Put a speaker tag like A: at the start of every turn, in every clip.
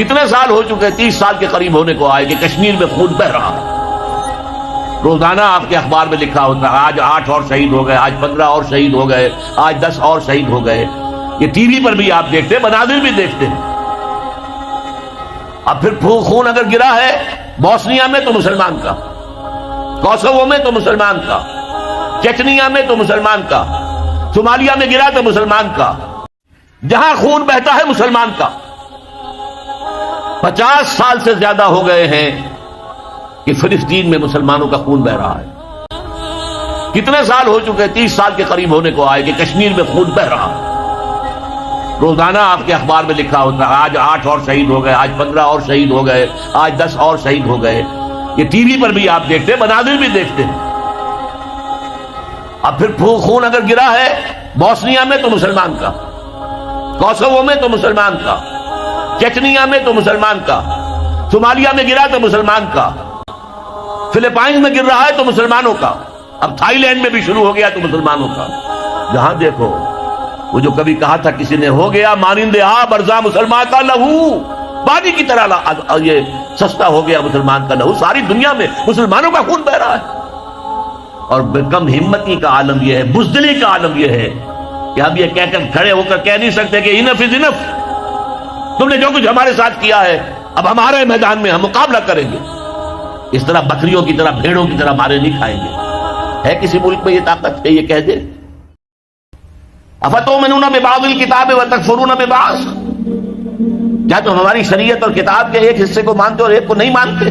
A: کتنے سال ہو چکے، 30 سال کے قریب ہونے کو آئے کہ کشمیر میں خون بہ رہا ہے۔ روزانہ آپ کے اخبار میں لکھا ہوتا ہے آج 8 اور شہید ہو گئے، آج 15 اور شہید ہو گئے، آج 10 اور شہید ہو گئے۔ یہ ٹی وی پر بھی آپ دیکھتے ہیں، مناظر بھی دیکھتے ہیں۔ اب پھر خون اگر گرا ہے بوسنیا میں تو مسلمان کا، کوسوو میں تو مسلمان کا، چچنیا میں تو مسلمان کا، صومالیہ میں گرا تو مسلمان کا، جہاں خون بہتا ہے مسلمان کا۔ 50 سال سے زیادہ ہو گئے ہیں کہ فلسطین میں مسلمانوں کا خون بہ رہا ہے۔ کتنے سال ہو چکے، 30 سال کے قریب ہونے کو آئے کہ کشمیر میں خون بہ رہا ہے۔ روزانہ آپ کے اخبار میں لکھا ہوتا ہے آج 8 اور شہید ہو گئے، آج 15 اور شہید ہو گئے، آج 10 اور شہید ہو گئے۔ یہ ٹی وی پر بھی آپ دیکھتے ہیں، مناظر بھی دیکھتے ہیں۔ اب پھر خون اگر گرا ہے بوسنیا میں تو مسلمان کا، کوسوو میں تو مسلمان کا، چچنیا میں تو مسلمان کا، صومالیہ میں گرا تو مسلمان کا، فلپائنز میں گر رہا ہے تو مسلمانوں کا، اب تھائی لینڈ میں بھی شروع ہو گیا تو مسلمانوں کا۔ جہاں دیکھو وہ جو کبھی کہا تھا کسی نے، ہو گیا مانند آب ارزاں مسلمان کا لہو، پانی کی طرح یہ سستا ہو گیا مسلمان کا لہو۔ ساری دنیا میں مسلمانوں کا خون بہ رہا ہے، اور کم ہمتی کا عالم یہ ہے، بزدلی کا عالم یہ ہے کہ ہم یہ کہہ کر کھڑے ہو کر کہہ نہیں سکتے کہ انف از انف، تم نے جو کچھ ہمارے ساتھ کیا ہے اب ہمارے میدان میں ہم مقابلہ کریں گے۔ اس طرح بکریوں کی طرح، بھیڑوں کی طرح مارے نہیں کھائیں گے۔ ہے کسی ملک میں یہ طاقت کہ یہ کہہ دے افتؤمنون ببعض الکتاب وتکفرون ببعض؟ کیا تم ہماری شریعت اور کتاب کے ایک حصے کو مانتے اور ایک کو نہیں مانتے؟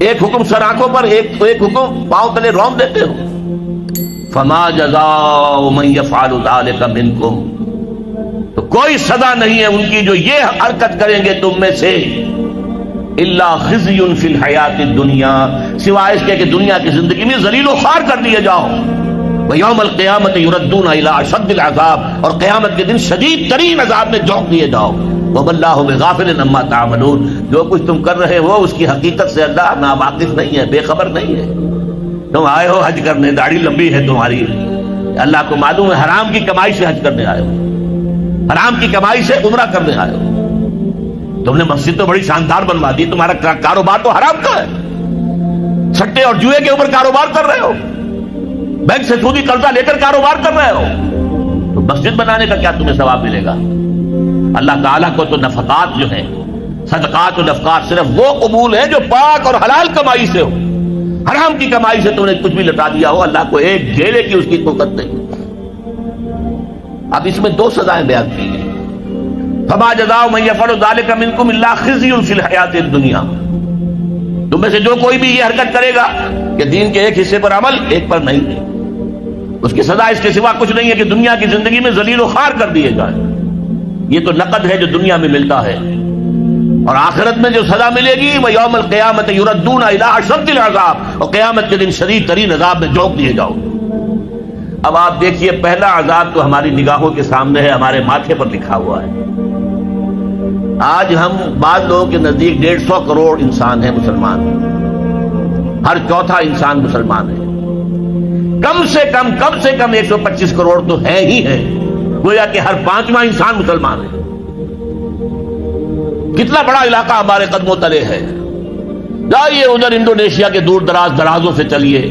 A: ایک حکم سر آنکھوں پر، ایک حکم پاؤں تلے رون دیتے ہو۔ فما جزاء من یفعل ذلک منکم، تو کوئی سزا نہیں ہے ان کی جو یہ حرکت کریں گے تم میں سے، الا خزی فی الحیات الدنیا، سوائے اس کے کہ دنیا کی زندگی میں ذلیل و خوار کر دیے جاؤ، ویوم القیامت یردون الی اشد العذاب، اور قیامت کے دن شدید ترین عذاب میں جھونک دیے جاؤ۔ وما اللہ بغافل عما تعملون، جو کچھ تم کر رہے ہو اس کی حقیقت سے اللہ ناواقف نہیں ہے، بے خبر نہیں ہے۔ تم آئے ہو حج کرنے، داڑھی لمبی ہے تمہاری، اللہ کو معلوم ہے حرام کی کمائی سے حج کرنے آئے ہو، حرام کی کمائی سے عمرہ کرنے آئے ہو۔ تم نے مسجد تو بڑی شاندار بنوا دی، تمہارا کاروبار تو حرام کا ہے، سٹے اور جوئے کے اوپر کاروبار کر رہے ہو، بینک سے سودی قرضہ لے کر کاروبار کر رہے ہو، تو مسجد بنانے کا کیا تمہیں ثواب ملے گا؟ اللہ تعالیٰ کو تو نفقات جو ہیں، صدقات و نفقات صرف وہ قبول ہیں جو پاک اور حلال کمائی سے ہو۔ حرام کی کمائی سے تم نے کچھ بھی لٹا دیا ہو، اللہ کو ایک ڈھیلے کی اس کی طاقت نہیں۔ اب اس میں 2 سزائیں بیان کی ہیں۔ فما جزاء من یفعل ذلک منکم الا خزی فی الحیات الدنیا، تم میں سے جو کوئی بھی یہ حرکت کرے گا کہ دین کے ایک حصے پر عمل ایک پر نہیں ہے، اس کی سزا اس کے سوا کچھ نہیں ہے کہ دنیا کی زندگی میں ذلیل و خوار کر دیے جائیں۔ یہ تو نقد ہے جو دنیا میں ملتا ہے، اور آخرت میں جو سزا ملے گی وہ یوم القیامت یردون الی اشد العذاب، اور قیامت کے دن شدید ترین عذاب میں جھونک دیے جاؤ۔ اب آپ دیکھیے پہلا عذاب تو ہماری نگاہوں کے سامنے ہے، ہمارے ماتھے پر لکھا ہوا ہے۔ آج ہم بعض لوگوں کے نزدیک 150 کروڑ انسان ہیں مسلمان، ہر چوتھا انسان مسلمان ہے، کم سے کم 125 کروڑ تو ہے ہی ہے، گویا کہ ہر 5واں انسان مسلمان ہے۔ کتنا بڑا علاقہ ہمارے قدموں تلے ہے۔ جائیے ادھر انڈونیشیا کے دور درازوں سے چلیے،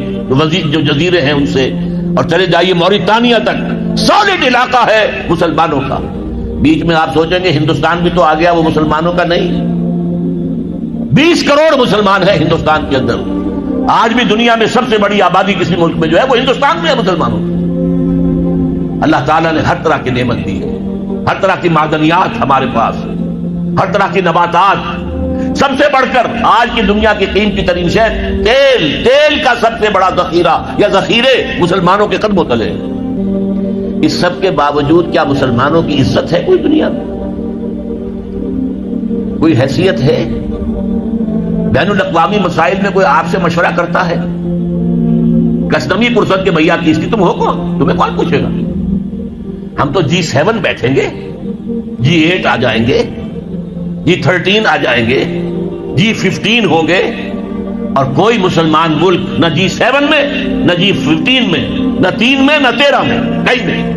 A: جو جزیرے ہیں ان سے، اور چلے جائیے موریتانیہ تک، سالڈ علاقہ ہے مسلمانوں کا۔ بیچ میں آپ سوچیں گے ہندوستان بھی تو آ گیا، وہ مسلمانوں کا نہیں۔ 20 کروڑ مسلمان ہیں ہندوستان کے اندر۔ آج بھی دنیا میں سب سے بڑی آبادی کسی ملک میں جو ہے وہ ہندوستان میں ہے مسلمانوں کی۔ اللہ تعالیٰ نے ہر طرح کی نعمت دی ہے، ہر طرح کی معدنیات ہمارے پاس، ہر طرح کی نباتات، سب سے بڑھ کر آج کی دنیا کی قیمتی ترین شے تیل کا سب سے بڑا ذخیرہ یا ذخیرے مسلمانوں کے قدموں تلے۔ اس سب کے باوجود کیا مسلمانوں کی عزت ہے کوئی دنیا میں؟ کوئی حیثیت ہے؟ بین الاقوامی مسائل میں کوئی آپ سے مشورہ کرتا ہے؟ کسٹمی پرسد کے بھیا کس کی تم ہو کون؟ تمہیں کون پوچھے گا؟ ہم تو G7 بیٹھیں گے، G8 آ جائیں گے، G13 آ جائیں گے، G15 ہوں گے، اور کوئی مسلمان ملک نہ G7 میں، نہ G15 میں، نہ 3 میں، نہ 13 میں، کہیں نہیں۔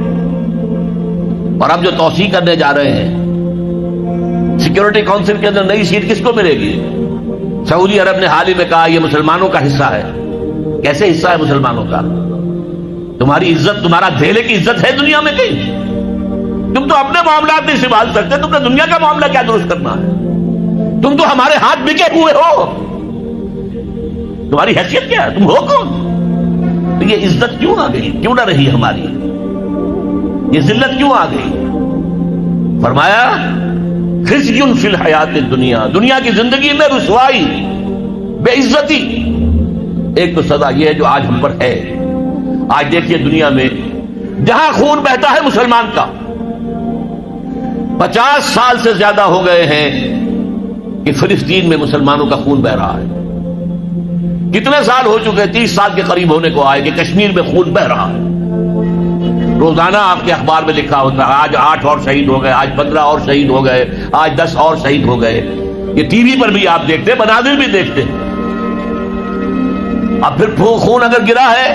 A: اور اب جو توسیع کرنے جا رہے ہیں سیکورٹی کونسل کے اندر نئی سیٹ کس کو ملے گی؟ سعودی عرب نے حال ہی میں کہا یہ مسلمانوں کا حصہ ہے. کیسے حصہ ہے مسلمانوں کا؟ تمہاری عزت، تمہارا دھیلے کی عزت ہے دنیا میں کہیں؟ تم تو اپنے معاملات نہیں سنبھال سکتے، تم نے دنیا کا معاملہ کیا درست کرنا ہے؟ تم تو ہمارے ہاتھ بکے ہوئے ہو. تمہاری حیثیت کیا ہے؟ تم ہو کون؟ تو یہ عزت کیوں آ گئی؟ کیوں نہ رہی ہماری؟ یہ ذلت کیوں آ گئی؟ فرمایا خزي فی الحیات الدنیا، دنیا کی زندگی میں رسوائی، بے عزتی. ایک تو سزا یہ ہے جو آج ہم پر ہے. آج دیکھیے دنیا میں جہاں خون بہتا ہے مسلمان کا، 50 سال سے زیادہ ہو گئے ہیں کہ فلسطین میں مسلمانوں کا خون بہ رہا ہے. کتنے سال ہو چکے؟ 30 سال کے قریب ہونے کو آئے کہ کشمیر میں خون بہ رہا ہے. روزانہ آپ کے اخبار میں لکھا ہوتا ہے آج 8 اور شہید ہو گئے، آج 15 اور شہید ہو گئے، آج 10 اور شہید ہو گئے. یہ ٹی وی پر بھی آپ دیکھتے، مناظر بھی دیکھتے. اب پھر خون اگر گرا ہے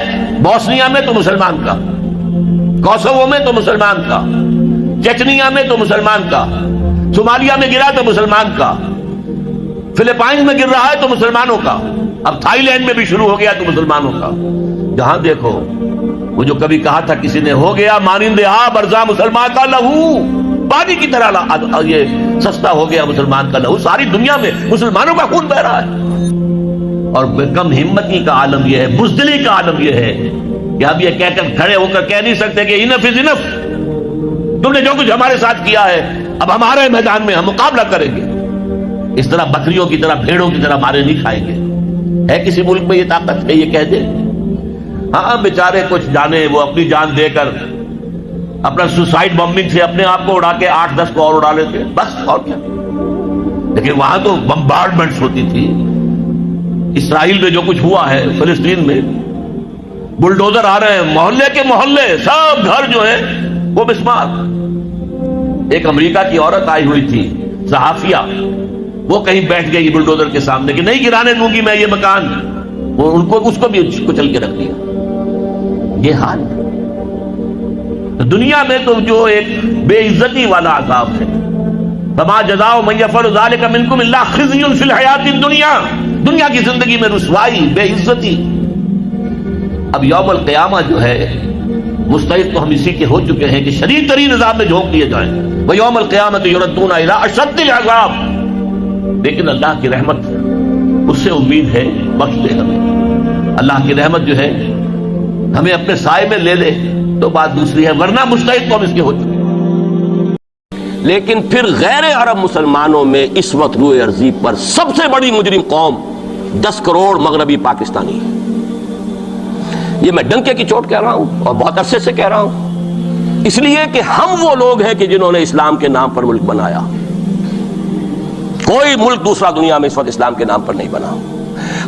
A: بوسنیا میں تو مسلمان کا، کوسوو میں تو مسلمان کا، چچنیا میں تو مسلمان کا، صومالیہ میں گرا تو مسلمان کا، فلپائنز میں گر رہا ہے تو مسلمانوں کا، اب تھائی لینڈ میں بھی شروع ہو گیا تو مسلمانوں کا. جہاں دیکھو وہ جو کبھی کہا تھا کسی نے، ہو گیا مانند آب ارزاں مسلمان کا لہو، پانی کی طرح یہ سستا ہو گیا مسلمان کا لہو. ساری دنیا میں مسلمانوں کا خون بہ رہا ہے. اور کم ہمتی کا عالم یہ ہے، بزدلی کا عالم یہ ہے کہ اب یہ کہہ کر کھڑے ہو کر کہہ نہیں سکتے کہ انف از انف، تم نے جو کچھ ہمارے ساتھ کیا ہے اب ہمارے میدان میں ہم مقابلہ کریں گے. اس طرح بکریوں کی طرح، بھیڑوں کی طرح مارے نہیں کھائیں گے. ہے کسی ملک میں یہ طاقت ہے یہ کہہ دے؟ ہاں بیچارے کچھ جانے وہ اپنی جان دے کر اپنا سوسائڈ بمبنگ سے اپنے آپ کو اڑا کے 8-10 کو اور اڑا لیتے بس، اور کیا. لیکن وہاں تو بمبارڈمنٹس ہوتی تھی. اسرائیل میں جو کچھ ہوا ہے، فلسطین میں بلڈوزر آ رہے ہیں، محلے کے محلے سب گھر جو ہیں وہ مسمار. ایک امریکہ کی عورت آئی ہوئی تھی صحافیہ، وہ کہیں بیٹھ گئی بلڈوزر کے سامنے کہ نہیں گرانے دوں گی میں یہ مکان، وہ اس کو بھی کچل کے رکھ دیا. یہ حال تو دنیا میں تو جو ایک بے عزتی والا عذاب ہے. فما جزاء من يفعل ذلك منكم الا خزي في الحیات الدنیا، دنیا کی زندگی میں رسوائی، بے عزتی. اب یوم القیامہ جو ہے مستعد تو ہم اسی کے ہو چکے ہیں کہ شدید ترین عذاب میں جھونک لیے جائیں. وَيَوْمَ الْقِيَامَةِ يُرَدُّونَ إِلَىٰ أَشَدِّ الْعَذَابِ. لیکن اللہ کی رحمت اس سے امید ہے، بخش دے ہمیں. اللہ کی رحمت جو ہے ہمیں اپنے سائے میں لے لے تو بات دوسری ہے، ورنہ مستعد تو ہم اس کے ہو چکے ہیں.
B: لیکن پھر غیر عرب مسلمانوں میں اس وقت روئے ارضی پر سب سے بڑی مجرم قوم 10 کروڑ مغربی پاکستانی ہے. یہ میں ڈنکے کی چوٹ کہہ رہا ہوں اور بہت عرصے سے کہہ رہا ہوں، اس لیے کہ ہم وہ لوگ ہیں کہ جنہوں نے اسلام کے نام پر ملک بنایا. کوئی ملک دوسرا دنیا میں اس وقت اسلام کے نام پر نہیں بنا.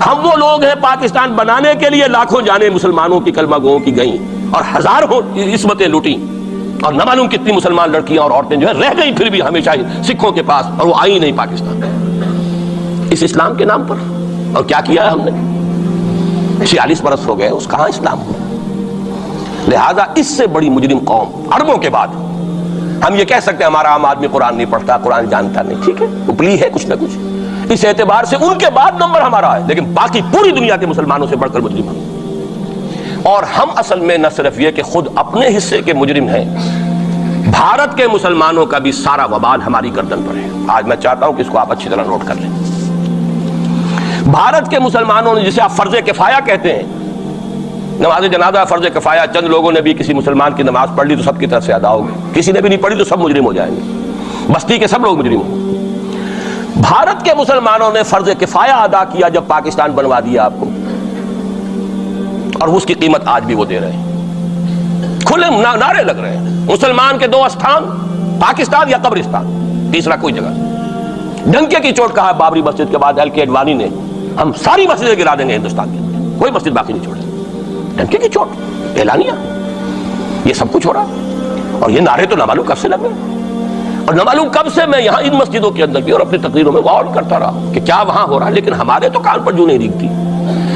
B: ہم وہ لوگ ہیں پاکستان بنانے کے لیے لاکھوں جانیں مسلمانوں کی کلمہ گوؤں کی گئیں اور ہزاروں عصمتیں لوٹیں، اور نہ معلوم کتنی مسلمان لڑکیاں اور عورتیں جو ہے رہ گئی پھر بھی ہمیشہ سکھوں کے پاس، اور وہ آئی نہیں پاکستان اس اسلام کے نام پر. اور کیا کیا ہے ہم نے؟ 46 برس ہو گئے، اس کہاں اسلام ہوا. لہذا اس سے بڑی مجرم قوم عربوں کے بعد ہم یہ کہہ سکتے ہیں ہمارا عام آدمی قرآن نہیں پڑھتا، قرآن جانتا نہیں، ٹھیک ہے، اپلی ہے کچھ نہ کچھ، اس اعتبار سے ان کے بعد نمبر ہمارا ہے، لیکن باقی پوری دنیا کے مسلمانوں سے بڑھ کر مجرم ہیں. اور ہم اصل میں نہ صرف یہ کہ خود اپنے حصے کے مجرم ہیں، بھارت کے مسلمانوں کا بھی سارا وبال ہماری گردن پر ہے. آج میں چاہتا ہوں کہ اس کو آپ اچھی طرح نوٹ کر لیں. بھارت کے مسلمانوں نے، جسے آپ فرض کفایہ کہتے ہیں، نماز جنازہ فرض کفایہ، چند لوگوں نے بھی کسی مسلمان کی نماز پڑھ لی تو سب کی طرف سے ادا ہوگی، کسی نے بھی نہیں پڑھی تو سب مجرم ہو جائیں گے، بستی کے سب لوگ مجرم ہوں. بھارت کے مسلمانوں نے فرض کفایہ ادا کیا جب پاکستان بنوا دیا آپ کو، اور اس کی قیمت آج بھی وہ دے رہے ہیں. کھلے نعرے لگ رہے ہیں مسلمان کے 2 استھان، پاکستان یا قبرستان، تیسرا کوئی جگہ. ڈنکے کی چوٹ کہا بابری مسجد کے بعد LK اڈوانی نے، ہم ساری مسجدیں گرا دیں گے ہندوستان کے اندر، کوئی مسجد باقی نہیں چھوڑے. ڈنکے کی چوٹ اعلانیہ، یہ سب کچھ ہو رہا. اور یہ نعرے تو نہ معلوم کب سے لگ گئے، اور نہ معلوم کب سے میں یہاں ان مسجدوں کے اندر بھی اور اپنی تقریروں میں غور کرتا رہا کہ کیا وہاں ہو رہا ہے، لیکن ہمارے تو کان پر جو نہیں ریگتی.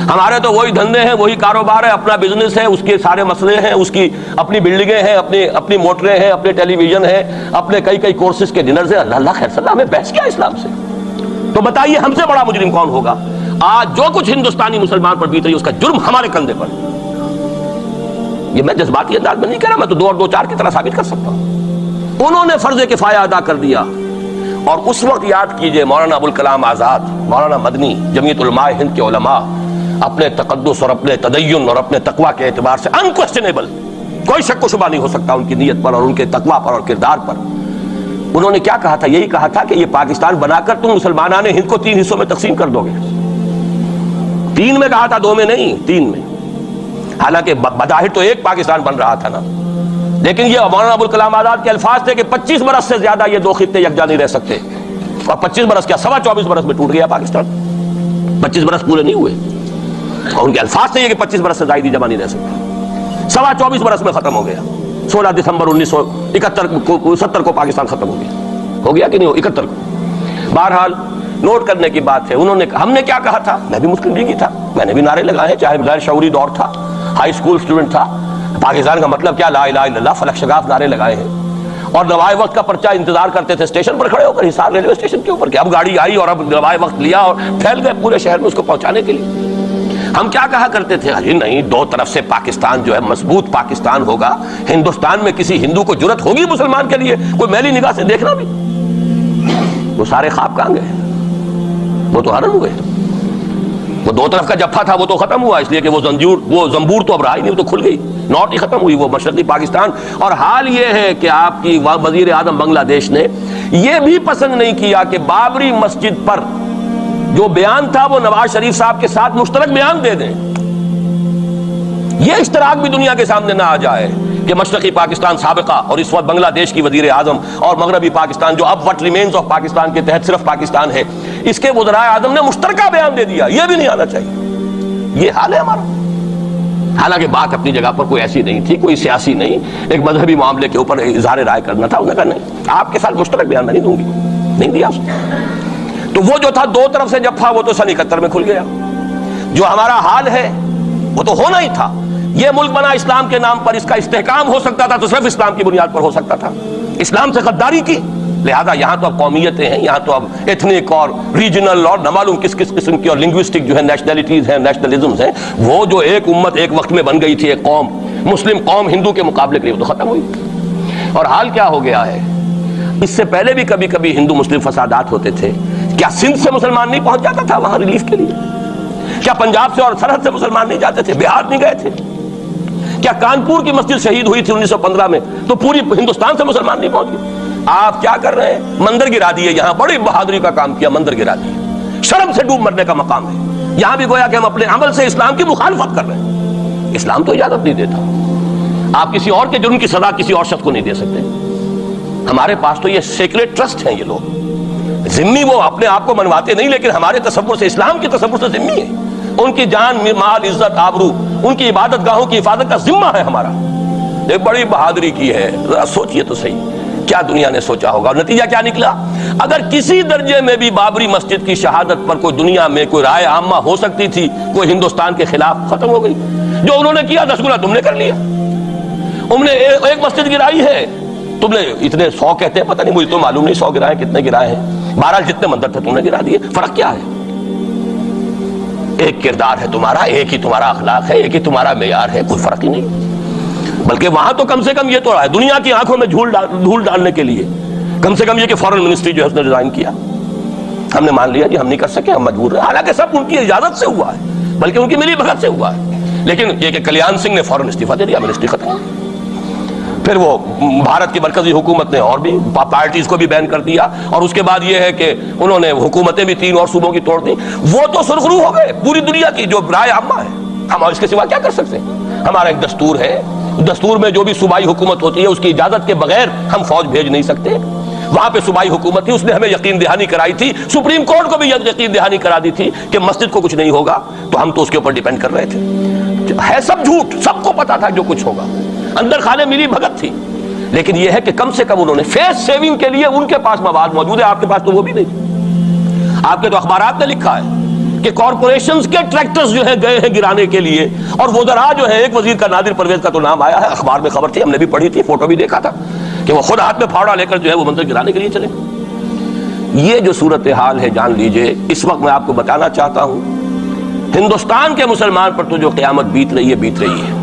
B: ہمارے تو وہی دھندے ہیں، وہی کاروبار ہے، اپنا بزنس ہے، اس کے سارے مسئلے ہیں، اس کی اپنی بلڈنگیں ہیں، اپنی موٹریں ہیں، اپنے ٹیلی ویژن ہیں، اپنے کئی کورسز کے ڈنرز ہیں۔ اللہ خیر صلی اللہ، ہمیں بحث کیا اسلام سے؟ تو بتائیے ہم سے بڑا مجرم کون ہوگا؟ آج جو کچھ ہندوستانی مسلمان پر بیت رہی ہے اس کا جرم ہمارے کندھے پر۔ یہ میں جذباتی انداز میں نہیں کہہ رہا، میں تو 2 اور 2 4 کی طرح ثابت کر سکتا ہوں۔ انہوں نے فرض کفایہ ادا کر دیا، اور اس وقت یاد کیجئے مولانا ابوالکلام آزاد، مولانا مدنی، جمعیت علماء ہند کے علماء اپنے تقدس اور اپنے تدین اور اپنے تقوی کے اعتبار سے انکویسچنیبل، کوئی شک و شبہ نہیں ہو سکتا ان کی نیت پر اور ان کے تقوی پر اور کردار پر، انہوں نے کیا کہا تھا؟ یہی کہا تھا کہ یہ پاکستان بنا کر تم مسلمانان ہند کو 3 حصوں میں تقسیم کر دو گے۔ 3 میں کہا تھا، 2 میں نہیں، 3 میں۔ حالانکہ بظاہر تو ایک پاکستان بن رہا تھا نا، لیکن یہ مولانا ابوالکلام آزاد کے الفاظ تھے کہ 25 برس سے زیادہ یہ 2 خطے یکجا نہیں رہ سکتے، اور 25 برس کیا 24.25 برس میں ٹوٹ گیا پاکستان۔ 25 برس پورے نہیں ہوئے، اور ان کے الفاظ سے یہ کہ 25 برس سے زائد جمع نہیں رہ سکتے، 24.25 برس میں ختم ہو گیا۔ 16 دسمبر 1970 کو پاکستان ختم ہو گیا کہ نہیں؟ 71 کو۔ بہرحال نوٹ کرنے کی بات ہے، ہم نے کیا کہا تھا؟ میں بھی مسلم لیگی تھا، میں نے بھی نعرے لگائے، چاہے غیر شعوری دور تھا، ہائی اسکول اسٹوڈنٹ تھا۔ پاکستان کا مطلب کیا؟ لا الہ الا اللہ، فلک شگاف نعرے لگائے ہیں، اور نوائے وقت کا پرچہ انتظار کرتے تھے اسٹیشن پر کھڑے ہو کر، حصار ریلوے اسٹیشن کے اوپر، کہ اب گاڑی آئی اور اب نوائے وقت لیا اور پھیل گئے پورے شہر میں اس کو پہنچانے کے لیے۔ ہم کیا کہا کرتے تھے؟ ارے نہیں، 2 طرف سے پاکستان جو ہے مضبوط پاکستان ہوگا، ہندوستان میں کسی ہندو کو جرت ہوگی مسلمان کے لیے کوئی میلی نگاہ سے دیکھنا بھی؟ وہ سارے خواب کہاں گئے؟ وہ تو حرم ہوئے۔ وہ 2 طرف کا جفا تھا وہ تو ختم ہوا، اس لیے کہ وہ زنبور تو اب رہا ہی نہیں، وہ تو کھل گئی، نوٹ ہی ختم ہوئی وہ مشرقی پاکستان۔ اور حال یہ ہے کہ آپ کی وزیر اعظم بنگلہ دیش نے یہ بھی پسند نہیں کیا کہ بابری مسجد پر جو بیان تھا وہ نواز شریف صاحب کے ساتھ مشترک بیان دے دیں۔ یہ اشتراک بھی دنیا کے سامنے نہ آ جائے کہ مشرقی پاکستان سابقہ اور اس وقت بنگلہ دیش کی وزیر اعظم، اور مغربی پاکستان جو اب وٹ ریمینز آف پاکستان کے تحت صرف پاکستان ہے، اس کے وزرائے اعظم نے مشترکہ بیان دے دیا۔ یہ بھی نہیں آنا چاہیے، یہ حال ہے ہمارا۔ حالانکہ بات اپنی جگہ پر کوئی ایسی نہیں تھی، کوئی سیاسی نہیں، ایک مذہبی معاملے کے اوپر اظہار رائے کرنا تھا۔ انہوں نے کہا نہیں، آپ کے ساتھ مشترک بیان نہیں دوں گی، نہیں دیا اس نے۔ تو وہ جو تھا 2 طرف سے جفا، وہ تو سن 71 میں کھل گیا۔ جو ہمارا حال ہے وہ تو ہونا ہی تھا۔ یہ ملک بنا اسلام کے نام پر، اس کا استحکام ہو سکتا تھا تو صرف اسلام کی بنیاد پر ہو سکتا تھا، اسلام سے غداری کی۔ لہذا یہاں تو اب قومیتیں ہیں، یہاں تو اب ایتھنک اور ریجنل اور نہ معلوم کس قسم کی اور لنگوسٹک جو ہے نیشنلٹیز ہیں، نیشنلزمز ہیں، وہ جو ایک امت ایک وقت میں بن گئی تھی، ایک قوم، مسلم قوم ہندو کے مقابلے کے لیے، وہ تو ختم ہوئی۔ اور حال کیا ہو گیا ہے؟ اس سے پہلے بھی کبھی کبھی ہندو مسلم فسادات ہوتے تھے۔ کیا سندھ سے مسلمان نہیں پہنچ جاتا تھا وہاں ریلیف کے لیے؟ کیا پنجاب سے اور سرحد سے مسلمان نہیں جاتے تھے؟ بہار نہیں گئے تھے؟ کیا کانپور کی مسجد شہید ہوئی تھی 1915 میں تو پوری ہندوستان سے مسلمان نہیں پہنچ گئے؟ آپ کیا کر رہے ہیں؟ مندر گرا دیے، یہاں بڑی بہادری کا کام کیا، مندر گرا دیے۔ شرم سے ڈوب مرنے کا مقام ہے یہاں بھی، گویا کہ ہم اپنے عمل سے اسلام کی مخالفت کر رہے ہیں۔ اسلام تو اجازت نہیں دیتا، آپ کسی اور کے جرم کی سزا کسی اور شخص کو نہیں دے سکتے۔ ہمارے پاس تو یہ سیکریٹ ٹرسٹ ہیں، یہ لوگ ذمہ، وہ اپنے آپ کو منواتے نہیں، لیکن ہمارے تصور سے، اسلام کے تصور سے ذمہ ہے۔ ان کی جان، مال، عزت، آبرو، ان کی عبادت گاہوں کی حفاظت کا ذمہ ہے ہمارا۔ ایک بڑی بہادری کی ہے، ذرا سوچئے تو صحیح کیا دنیا نے سوچا ہوگا، اور نتیجہ کیا نکلا؟ اگر کسی درجے میں بھی بابری مسجد کی شہادت پر کوئی دنیا میں کوئی رائے عامہ ہو سکتی تھی کوئی ہندوستان کے خلاف، ختم ہو گئی۔ جو انہوں نے کیا 10 گنا تم نے کر لیا۔ انہوں نے ایک مسجد گرائی ہے، تم نے اتنے 100 کہتے ہیں، پتہ نہیں، مجھے تو معلوم نہیں 100 گرائے کتنے گرائے ہیں، بہرحال جتنے مندر تھے تم نے گرا دیے۔ فرق کیا ہے؟ ایک کردار ہے تمہارا، ایک ہی تمہارا اخلاق ہے، ایک ہی تمہارا معیار ہے، کوئی فرق ہی نہیں۔ بلکہ وہاں تو کم سے کم یہ تو رہا ہے، دنیا کی آنکھوں میں دھول ڈالنے کے لیے کم سے کم یہ کہ فورن منسٹری جو ہے اس نے ریزائن کیا۔ ہم نے مان لیا جی ہم نہیں کر سکے، ہم مجبور رہے، حالانکہ سب ان کی اجازت سے ہوا ہے، بلکہ ان کی ملی بھگت سے ہوا ہے۔ لیکن یہ کہ کلیان سنگھ نے فوراً استعفیٰ دے دیا، منسٹری ختم۔ پھر وہ بھارت کی مرکزی حکومت نے اور بھی پارٹیز کو بھی بین کر دیا، اور اس کے بعد یہ ہے کہ انہوں نے حکومتیں بھی 3 اور صوبوں کی توڑ دی۔ وہ تو سرخرو ہو گئے پوری دنیا کی جو رائے عامہ ہے، ہم اس کے سوا کیا کر سکتے ہیں؟ ہمارا ایک دستور ہے، دستور میں جو بھی صوبائی حکومت ہوتی ہے اس کی اجازت کے بغیر ہم فوج بھیج نہیں سکتے۔ وہاں پہ صوبائی حکومت تھی، اس نے ہمیں یقین دہانی کرائی تھی، سپریم کورٹ کو بھی یقین دہانی کرا دی تھی کہ مسجد کو کچھ نہیں ہوگا، تو ہم تو اس کے اوپر ڈیپینڈ کر رہے تھے۔ ہے سب جھوٹ، سب کو پتا تھا جو کچھ ہوگا، اندر خانے ملی بھگت تھی۔ لیکن یہ ہے کہ کم سے کم انہوں نے فیس سیونگ کے لیے ان کے پاس مواد موجود ہے، آپ کے پاس تو وہ بھی نہیں۔ آپ کے تو اخبارات نے لکھا ہے کہ کارپوریشنز کے ٹریکٹرز جو ہیں گئے ہیں گرانے کے لیے، اور وزراء جو ہے، ایک وزیر کا نادر پرویز کا تو نام آیا ہے، اخبار میں خبر تھی، ہم نے بھی پڑھی تھی، فوٹو بھی دیکھا تھا کہ وہ خود ہاتھ میں پھاوڑا لے کر جو ہے وہ منظر گرانے کے لیے چلے۔ یہ جو صورتحال ہے جان لیجئے، اس وقت میں آپ کو بتانا چاہتا ہوں ہندوستان کے مسلمان پر تو جو قیامت بیت رہی ہے۔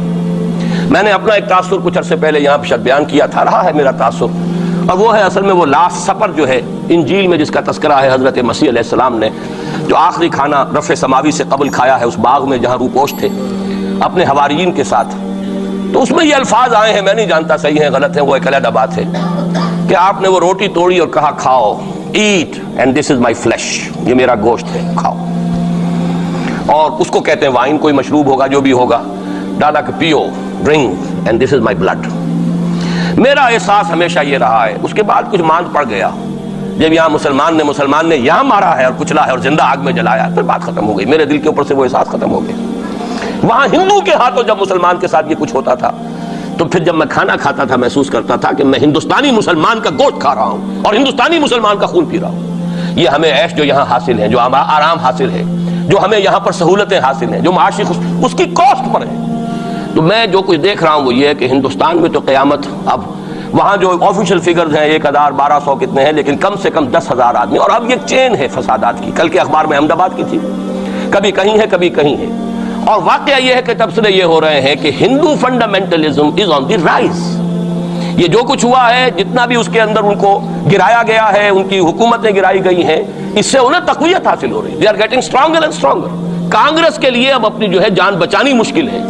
B: میں نے اپنا ایک تاثر کچھ عرصے پہلے یہاں پہ بیان کیا تھا، رہا ہے میرا تاثر، اور وہ ہے اصل میں وہ لاسٹ سپر جو ہے انجیل میں جس کا تذکرہ ہے حضرت مسیح علیہ السلام نے جو آخری کھانا رفع سماوی سے قبل کھایا ہے اس باغ میں جہاں روپوش تھے اپنے حواریین کے ساتھ۔ تو اس میں یہ الفاظ آئے ہیں، میں نہیں جانتا صحیح ہیں غلط ہیں، وہ ایک علیحدہ بات ہے کہ آپ نے وہ روٹی توڑی اور کہا کھاؤ، eat and this is my flesh, یہ میرا گوشت ہے، کھاؤ۔ اور اس کو کہتے ہیں وائن، کوئی مشروب ہوگا جو بھی ہوگا، ڈالا کہ پیو، drink and this is my blood. میرا احساس ہمیشہ یہ رہا ہے، اس کے بعد کچھ ماند پڑ گیا جب یہاں مسلمان نے یہاں مارا ہے اور کچلا ہے اور زندہ آگ میں جلایا، پھر بات ختم ہو گئی، میرے دل کے اوپر سے وہ احساس ختم ہو گیا۔ وہاں ہندو کے ہاتھوں جب مسلمان کے ساتھ یہ کچھ ہوتا تھا تو پھر جب میں کھانا کھاتا تھا محسوس کرتا تھا کہ میں ہندوستانی مسلمان کا گوشت کھا رہا ہوں اور ہندوستانی مسلمان کا خون پی رہا ہوں۔ یہ ہمیں عیش جو یہاں حاصل ہے، جو آرام حاصل ہے، جو ہمیں یہاں پر سہولتیں حاصل ہیں، جو معاشی اس کی کاسٹ پر ہے۔ تو میں جو کچھ دیکھ رہا ہوں وہ یہ ہے کہ ہندوستان میں تو قیامت، اب وہاں جو آفیشیل فگرز ہیں 1000 1200 کتنے ہیں، لیکن کم سے کم 10,000 آدمی، اور اب یہ چین ہے فسادات کی۔ کل کے اخبار میں احمد آباد کی تھی، کبھی کہیں ہے کبھی کہیں ہے، اور واقعہ یہ ہے کہ تبصرے یہ ہو رہے ہیں کہ ہندو فنڈامنٹلزم از آن دی رائز۔ یہ جو کچھ ہوا ہے، جتنا بھی اس کے اندر ان کو گرایا گیا ہے، ان کی حکومتیں گرائی گئی ہیں، اس سے انہیں تقویت حاصل ہو رہی ہے۔ They are getting stronger and stronger. Congress کے لیے اب اپنی جو ہے جان بچانی مشکل ہے،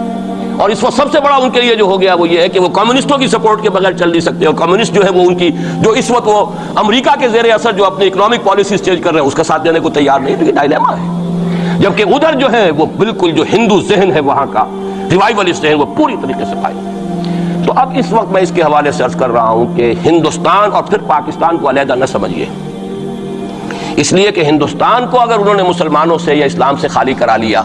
B: اور اس وقت سب سے بڑا ان کے لیے جو ہو گیا وہ یہ ہے کہ وہ کمیونسٹوں کی سپورٹ کے بغیر چل نہیں سکتے، اور کمیونسٹ جو ہے وہ ان کی جو اس وقت وہ امریکہ کے زیر اثر جو اپنی اکنامک پالیسیز چینج کر رہے ہیں اس کا ساتھ دینے کو تیار نہیں، تو یہ ڈائلیما ہے۔ جبکہ ادھر جو ہے وہ بالکل جو ہندو ذہن ہے وہاں کا ریوائولسٹ ذہن وہ پوری طریقے سے قائم ہے۔ تو اب اس وقت میں اس کے حوالے سے عرض کر رہا ہوں کہ ہندوستان اور پھر پاکستان کو علیحدہ نہ سمجھیے، اس لیے کہ ہندوستان کو اگر انہوں نے مسلمانوں سے یا اسلام سے خالی کرا لیا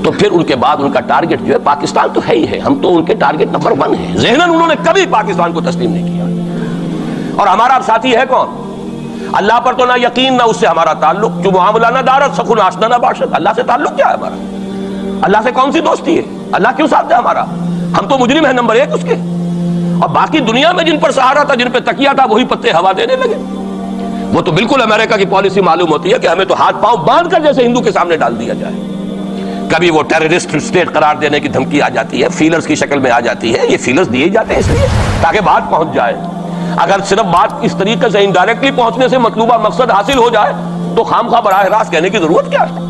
B: تو پھر ان کے بعد ان کا ٹارگٹ جو ہے پاکستان تو ہے ہی ہے، ہم تو ان کے ٹارگٹ نمبر 1 ہیں۔ ذہناً انہوں نے کبھی پاکستان کو تسلیم نہیں کیا، اور ہمارا اب ساتھی ہے کون؟ اللہ پر تو نہ یقین نہ اس سے ہمارا تعلق، جو معاملہ نہ دارت سخن آشنا نہ باشد۔ اللہ سے تعلق کیا ہے ہمارا؟ اللہ سے کون سی دوستی ہے؟ اللہ کیوں ساتھ ہے ہمارا؟ ہم تو مجرم ہیں نمبر 1 اس کے، اور باقی دنیا میں جن پر سہارا تھا، جن پہ تکیہ تھا، وہی پتے ہوا دینے لگے۔ وہ تو بالکل امریکہ کی پالیسی معلوم ہوتی ہے کہ ہمیں تو ہاتھ پاؤں باندھ کر جیسے ہندو کے سامنے ڈال دیا جائے۔ کبھی وہ ٹیررسٹ اسٹیٹ قرار دینے کی دھمکی آ جاتی ہے، فیلرز کی شکل میں آ جاتی ہے۔ یہ فیلرز دیے جاتے ہیں اس لیے تاکہ بات پہنچ جائے۔ اگر صرف بات اس طریقے سے انڈائریکٹلی پہنچنے سے مطلوبہ مقصد حاصل ہو جائے تو خام خواہ براہ راست کہنے کی ضرورت کیا ہے؟